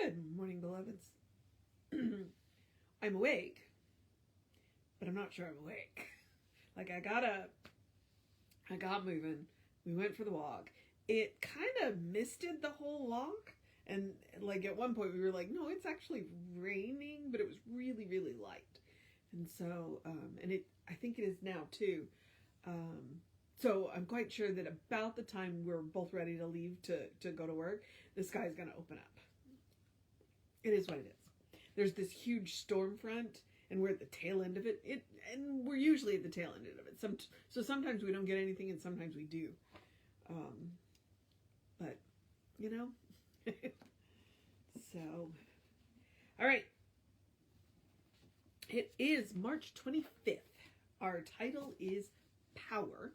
Good morning, beloveds. I'm awake, but I'm not sure I'm awake. Like, I got up, I got moving, we went for the walk. It kind of misted the whole walk, and like at one point we were like, no, it's actually raining, but it was really, really light. And so, I think it is now too. So I'm quite sure that about the time we're both ready to leave to go to work, the sky's going to open up. It is what it is. There's this huge storm front, and we're at the tail end of it. And we're usually at the tail end of it. So sometimes we don't get anything, and sometimes we do. But, you know. So, all right. It is March 25th. Our title is Power.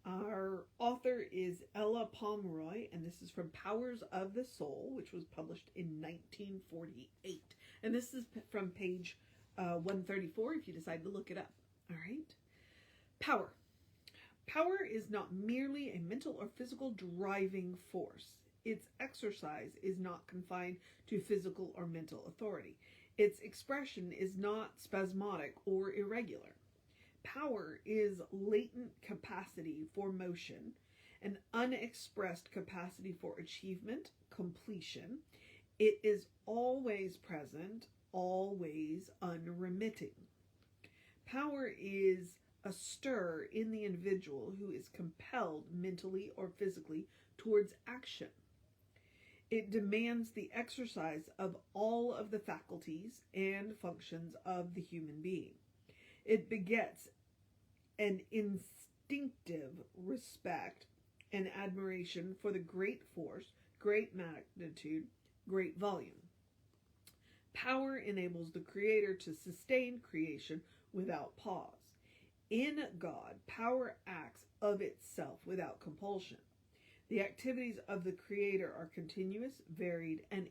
Our author is Ella Pomeroy, and this is from Powers of the Soul, which was published in 1948. And this is from page 134 if you decide to look it up. All right. Power. Power is not merely a mental or physical driving force. Its exercise is not confined to physical or mental authority. Its expression is not spasmodic or irregular. Power is latent capacity for motion, an unexpressed capacity for achievement, completion. It is always present, always unremitting. Power is a stir in the individual who is compelled mentally or physically towards action. It demands the exercise of all of the faculties and functions of the human being. It begets an instinctive respect and admiration for the great force, great magnitude, great volume. Power enables the Creator to sustain creation without pause. In God, power acts of itself without compulsion. The activities of the Creator are continuous, varied, and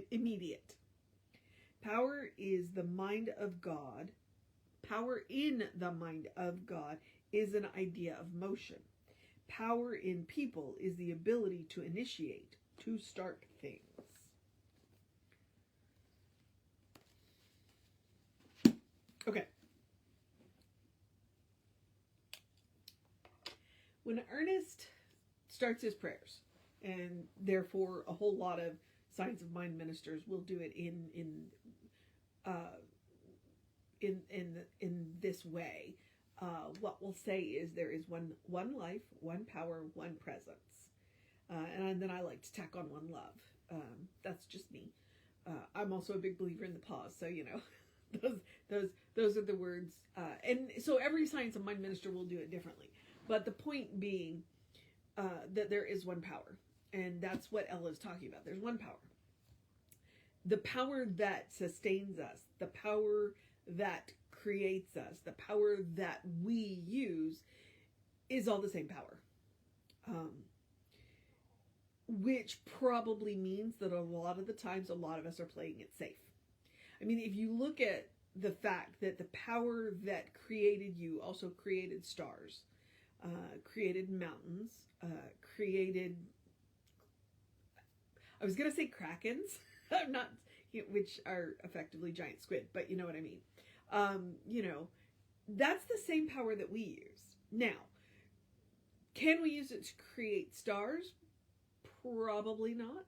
immediate. Power is the mind of God. Power in the mind of God is an idea of motion. Power in people is the ability to initiate, to start things. Okay. When Ernest starts his prayers, and therefore a whole lot of Science of Mind ministers will do it in this way. What we'll say is there is one life, one power, one presence, and then I like to tack on one love. That's just me. I'm also a big believer in the pause, so you know, those are the words. And so every Science of Mind minister will do it differently. But the point being that there is one power, and that's what Ella's talking about. There's one power. The power that sustains us, the power that creates us, the power that we use is all the same power. Which probably means that a lot of the times, a lot of us are playing it safe. I mean, if you look at the fact that the power that created you also created stars, created mountains, created, I was going to say krakens, not, which are effectively giant squid, but you know what I mean. You know, that's the same power that we use. Now, can we use it to create stars? Probably not.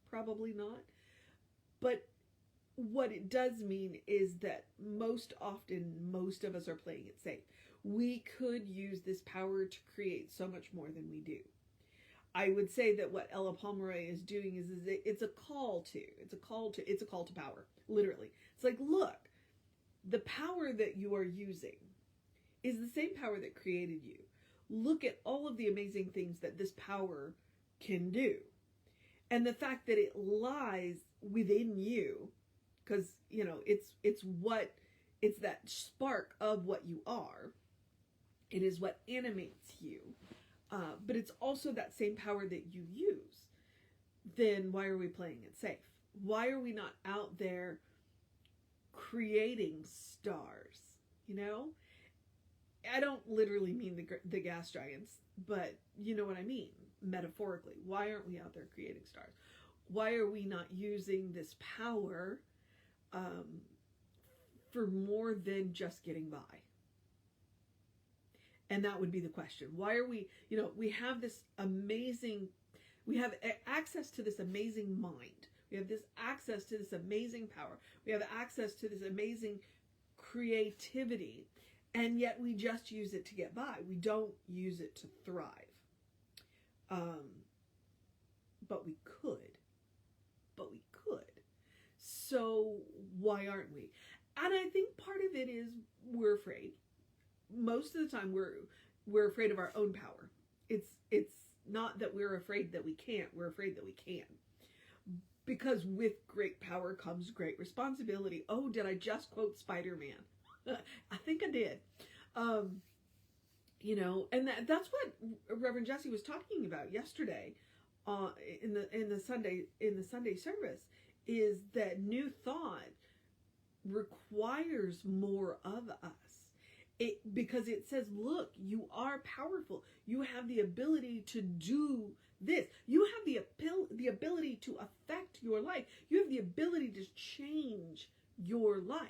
Probably not. But what it does mean is that most often, most of us are playing it safe. We could use this power to create so much more than we do. I would say that what Ella Pomeroy is doing is it's a call to power. Literally. It's like, look, the power that you are using is the same power that created you. Look at all of the amazing things that this power can do. And the fact that it lies within you, because, you know, it's that spark of what you are. It is what animates you. But it's also that same power that you use. Then why are we playing it safe? Why are we not out there creating stars? You know? I don't literally mean the gas giants, but you know what I mean, metaphorically. Why aren't we out there creating stars? why are we not using this power for more than just getting by? And that would be the question. Why are we, we have this amazing, we have access to this amazing mind. We have this access to this amazing power. We have access to this amazing creativity. And yet we just use it to get by. We don't use it to thrive. But we could. So why aren't we? And I think part of it is we're afraid. Most of the time we're afraid of our own power. It's not that we're afraid that we can't. We're afraid that we can. Because with great power comes great responsibility. Oh, did I just quote Spider-Man? I think I did. And that's what Reverend Jesse was talking about yesterday in the Sunday service, is that new thought requires more of us. Because it says, look, you are powerful. You have the ability to do this. You have the ability to affect your life. You have the ability to change your life.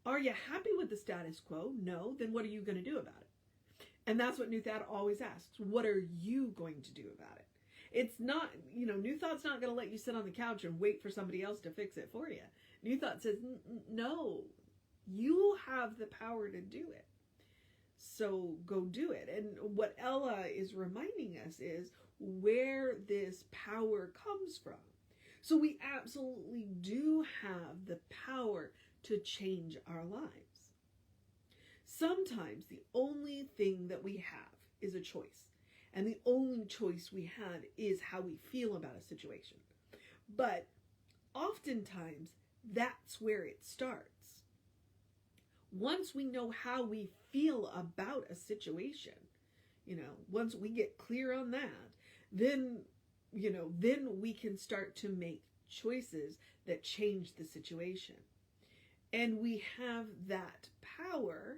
Are you happy with the status quo? No. Then what are you going to do about it? And that's what New Thought always asks. What are you going to do about it? It's not, New Thought's not going to let you sit on the couch and wait for somebody else to fix it for you. New Thought says, no, you have the power to do it. So go do it. And what Ella is reminding us is where this power comes from. So we absolutely do have the power to change our lives. Sometimes the only thing that we have is a choice. And the only choice we have is how we feel about a situation. But oftentimes, that's where it starts. Once we know how we feel about a situation, once we get clear on that, then we can start to make choices that change the situation. And we have that power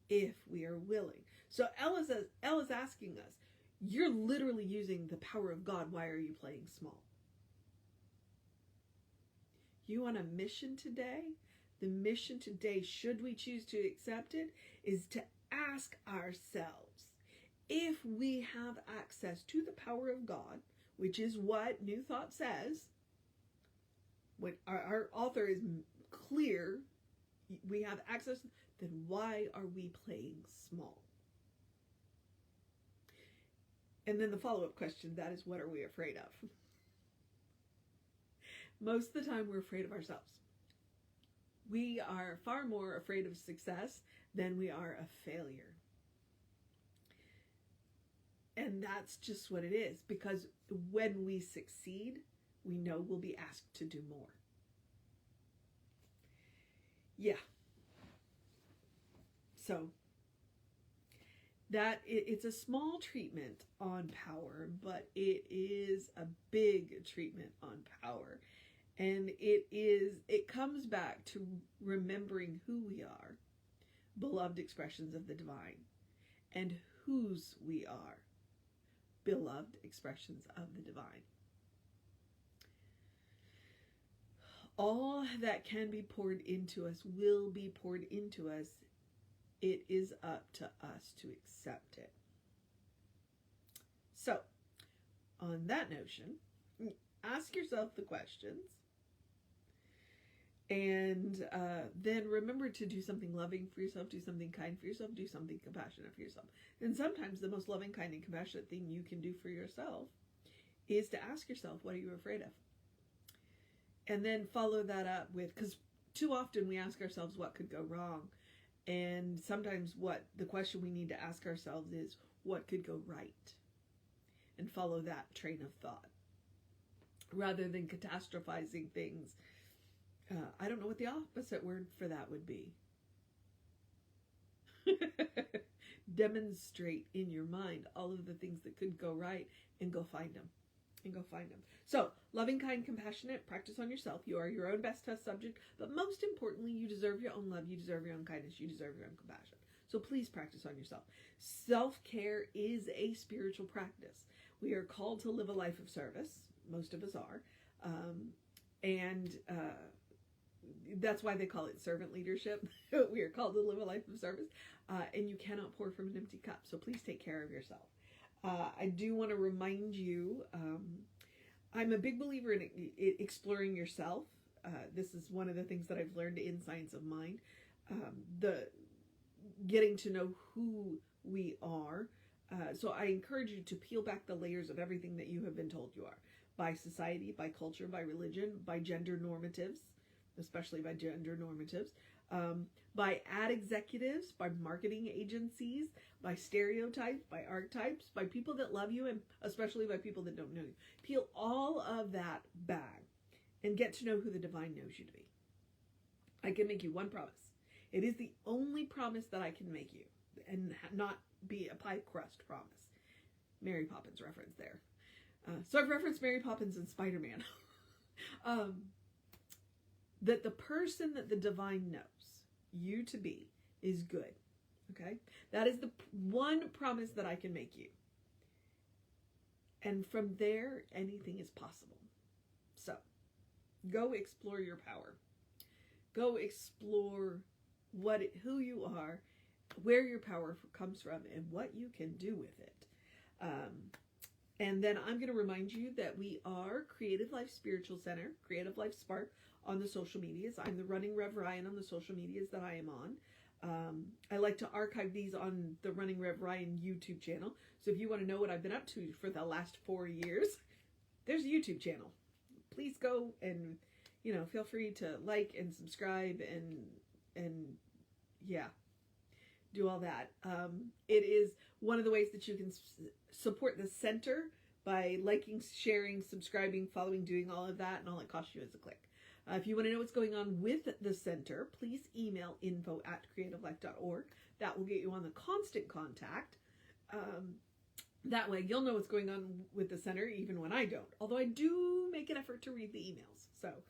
if we are willing. So Ella's asking us, you're literally using the power of God. Why are you playing small? You on a mission today? The mission today, should we choose to accept it, is to ask ourselves if we have access to the power of God, which is what New Thought says. When our author is clear, we have access, then why are we playing small? And then the follow-up question, that is, what are we afraid of? Most of the time we're afraid of ourselves. We are far more afraid of success than we are of failure. And that's just what it is, because when we succeed, we know we'll be asked to do more. Yeah. So that it's a small treatment on power, but it is a big treatment on power. And it comes back to remembering who we are, beloved expressions of the divine, and whose we are, beloved expressions of the divine. All that can be poured into us will be poured into us. It is up to us to accept it. So, on that notion, ask yourself the questions. And then remember to do something loving for yourself, do something kind for yourself, do something compassionate for yourself. And sometimes the most loving, kind, and compassionate thing you can do for yourself is to ask yourself, what are you afraid of? And then follow that up with, because too often we ask ourselves what could go wrong. And sometimes the question we need to ask ourselves is, what could go right? And follow that train of thought. Rather than catastrophizing things. I don't know what the opposite word for that would be. Demonstrate in your mind all of the things that could go right and go find them. So, loving, kind, compassionate, practice on yourself. You are your own best test subject, but most importantly, you deserve your own love, you deserve your own kindness, you deserve your own compassion. So please practice on yourself. Self-care is a spiritual practice. We are called to live a life of service. most of us are. And that's why they call it servant leadership. We are called to live a life of service. And you cannot pour from an empty cup. So please take care of yourself. I do want to remind you, I'm a big believer in exploring yourself. This is one of the things that I've learned in Science of Mind. The getting to know who we are. So I encourage you to peel back the layers of everything that you have been told you are. By society, by culture, by religion, by gender normatives, especially by gender normatives, by ad executives, by marketing agencies, by stereotypes, by archetypes, by people that love you, and especially by people that don't know you. Peel all of that back and get to know who the divine knows you to be. I can make you one promise. It is the only promise that I can make you, and not be a pie crust promise. Mary Poppins reference there. So I've referenced Mary Poppins and Spider-Man. That the person that the divine knows you to be is good. Okay? That is the one promise that I can make you. And from there, anything is possible. So, go explore your power. Go explore who you are, where your power comes from, and what you can do with it. And then I'm going to remind you that we are Creative Life Spiritual Center, Creative Life Spark on the social medias. I'm the Running Rev Ryan on the social medias that I am on. I like to archive these on the Running Rev Ryan YouTube channel. So if you want to know what I've been up to for the last 4 years, there's a YouTube channel. Please go and, feel free to like and subscribe and yeah, do all that. It is one of the ways that you can support the center by liking, sharing, subscribing, following, doing all of that, and all it costs you is a click. If you want to know what's going on with the center, please email info@creativelife.org. That will get you on the constant contact. That way you'll know what's going on with the center even when I don't. Although I do make an effort to read the emails. So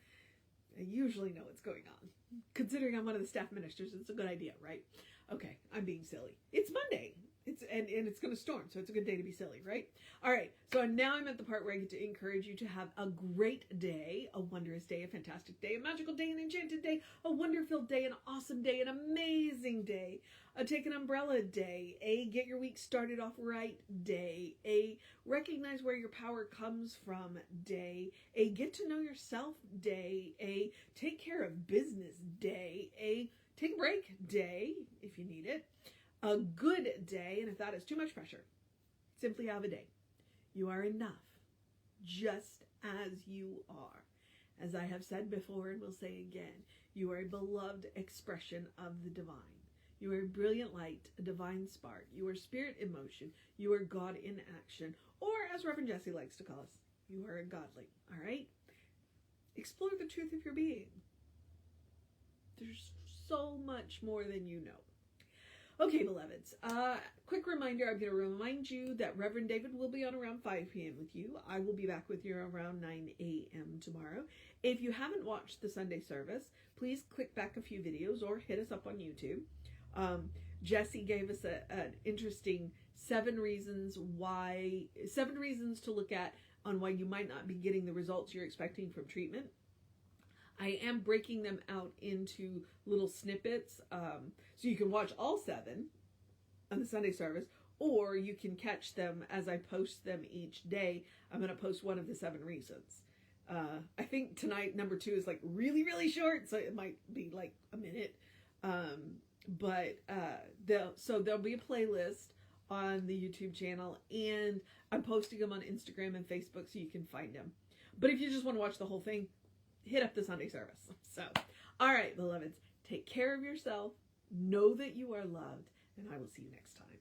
I usually know what's going on. Considering I'm one of the staff ministers, it's a good idea, right? Okay, I'm being silly. It's Monday. And it's going to storm, so it's a good day to be silly, right? All right, so now I'm at the part where I get to encourage you to have a great day, a wondrous day, a fantastic day, a magical day, an enchanted day, a wonder-filled day, an awesome day, an amazing day, a take an umbrella day, a get your week started off right day, a recognize where your power comes from day, a get to know yourself day, a take care of business day, a take a break day, if you need it, a good day, and if that is too much pressure, simply have a day. You are enough, just as you are. As I have said before and will say again, you are a beloved expression of the divine. You are a brilliant light, a divine spark. You are spirit in motion. You are God in action. Or, as Reverend Jesse likes to call us, you are a godly. All right? Explore the truth of your being. There's so much more than you know. Okay, beloveds, quick reminder, I'm going to remind you that Reverend David will be on around 5 p.m. with you. I will be back with you around 9 a.m. tomorrow. If you haven't watched the Sunday service, please click back a few videos or hit us up on YouTube. Jesse gave us an interesting 7 reasons to look at on why you might not be getting the results you're expecting from treatment. I am breaking them out into little snippets, so you can watch all 7 on the Sunday service, or you can catch them as I post them each day. I'm going to post one of the 7 reasons. I think tonight, number 2 is like really, really short, so it might be like a minute. There'll be a playlist on the YouTube channel, and I'm posting them on Instagram and Facebook so you can find them. But if you just want to watch the whole thing, hit up the Sunday service. So, all right, beloveds, take care of yourself, know that you are loved, and I will see you next time.